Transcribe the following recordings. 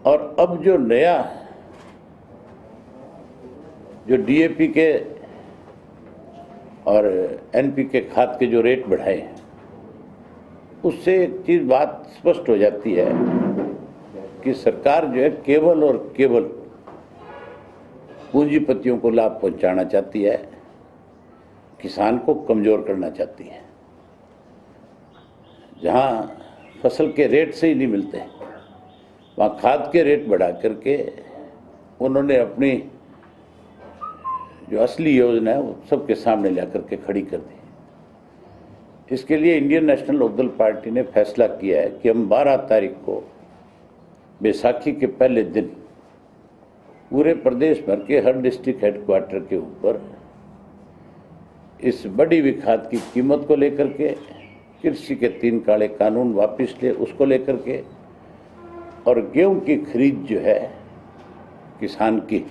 और अब जो नया जो डीएपी के और एनपीके खाद के जो रेट बढ़ाए हैं, उससे एक चीज़ बात स्पष्ट हो जाती है कि सरकार जो है केवल और केवल पूंजीपतियों को लाभ पहुंचाना चाहती है, किसान को कमज़ोर करना चाहती है। जहां फसल के रेट से ही नहीं मिलते, वहां खाद के रेट बढ़ा करके उन्होंने अपनी जो असली योजना है वो सबके सामने ला करके खड़ी कर दी। इसके लिए इंडियन नेशनल लोकदल पार्टी ने फैसला किया है कि हम 12 तारीख को बैसाखी के पहले दिन पूरे प्रदेश भर के हर डिस्ट्रिक्ट हेडक्वार्टर के ऊपर इस बढ़ी हुई खाद की कीमत को लेकर के, कृषि के 3 काले कानून वापस ले उसको लेकर के, और गेहूं की खरीद जो है किसान की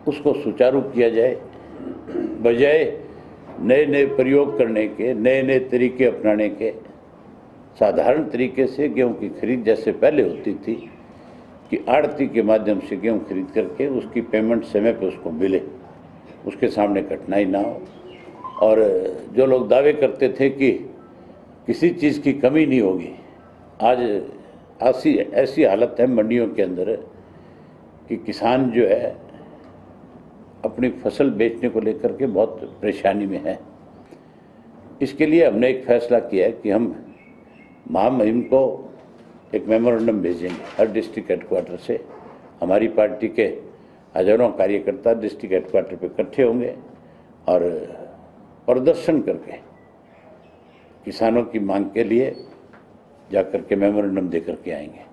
उसको सुचारू किया जाए, बजाय नए नए प्रयोग करने के, नए नए तरीके अपनाने के। साधारण तरीके से गेहूं की खरीद जैसे पहले होती थी कि आड़ती के माध्यम से गेहूं खरीद करके उसकी पेमेंट समय पर उसको मिले, उसके सामने कठिनाई ना हो। और जो लोग दावे करते थे कि किसी चीज़ की कमी नहीं होगी, आज ऐसी हालत है मंडियों के अंदर कि किसान जो है अपनी फसल बेचने को लेकर के बहुत परेशानी में है। इसके लिए हमने एक फैसला किया है कि हम महामहिम को एक मेमोरेंडम भेजेंगे। हर डिस्ट्रिक्ट हेडक्वार्टर से हमारी पार्टी के हजारों कार्यकर्ता डिस्ट्रिक्ट हेडक्वार्टर पे इकट्ठे होंगे और प्रदर्शन करके किसानों की मांग के लिए जाकर के मेमोरेंडम दे करके आएंगे।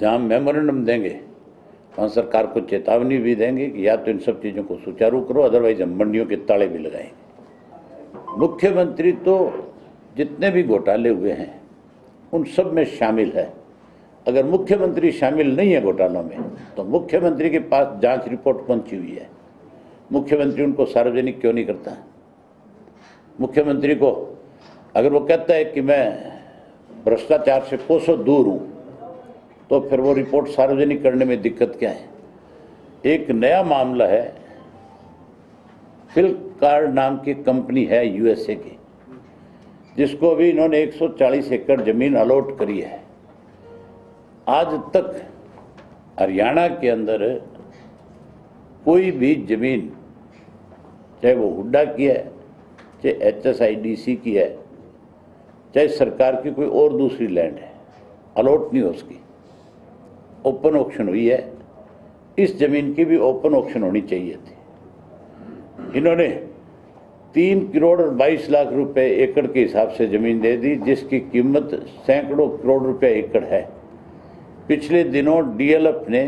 जहां मेमोरेंडम देंगे वहाँ सरकार को चेतावनी भी देंगे कि या तो इन सब चीज़ों को सुचारू करो, अदरवाइज हम मंडियों के ताले भी लगाएंगे। मुख्यमंत्री तो जितने भी घोटाले हुए हैं उन सब में शामिल है। अगर मुख्यमंत्री शामिल नहीं है घोटालों में तो मुख्यमंत्री के पास जांच रिपोर्ट पहुंची हुई है, मुख्यमंत्री उनको सार्वजनिक क्यों नहीं करता? मुख्यमंत्री को अगर वो कहता है कि मैं भ्रष्टाचार से कोसों दूर हूँ, तो फिर वो रिपोर्ट सार्वजनिक करने में दिक्कत क्या है? एक नया मामला है, फ्लिपकार्ट नाम की कंपनी है यूएसए की, जिसको अभी इन्होंने 140 एकड़ जमीन अलॉट करी है। आज तक हरियाणा के अंदर कोई भी जमीन, चाहे वो हुड्डा की है, चाहे एचएसआईडीसी की है, चाहे सरकार की कोई और दूसरी लैंड है, अलॉट नहीं हो उसकी, ओपन ऑक्शन हुई है। इस जमीन की भी ओपन ऑक्शन होनी चाहिए थी। इन्होंने 3 करोड़ और 22 लाख रुपए एकड़ के हिसाब से जमीन दे दी, जिसकी कीमत सैकड़ों करोड़ रुपए एकड़ है। पिछले दिनों डीएलएफ ने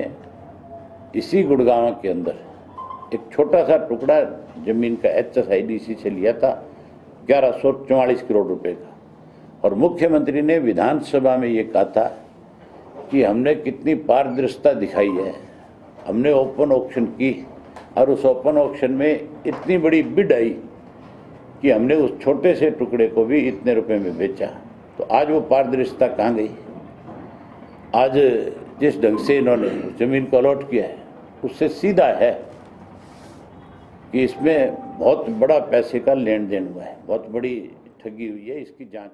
इसी गुड़गांव के अंदर एक छोटा सा टुकड़ा जमीन का एचएसआईडीसी से लिया था 1144 करोड़ रुपए का, और मुख्यमंत्री ने विधानसभा में ये कहा था कि हमने कितनी पारदर्शिता दिखाई है, हमने ओपन ऑक्शन की और उस ओपन ऑक्शन में इतनी बड़ी बिड आई कि हमने उस छोटे से टुकड़े को भी इतने रुपए में बेचा। तो आज वो पारदर्शिता कहाँ गई? आज जिस ढंग से इन्होंने ज़मीन को अलॉट किया है उससे सीधा है कि इसमें बहुत बड़ा पैसे का लेन देन हुआ है, बहुत बड़ी ठगी हुई है, इसकी जांच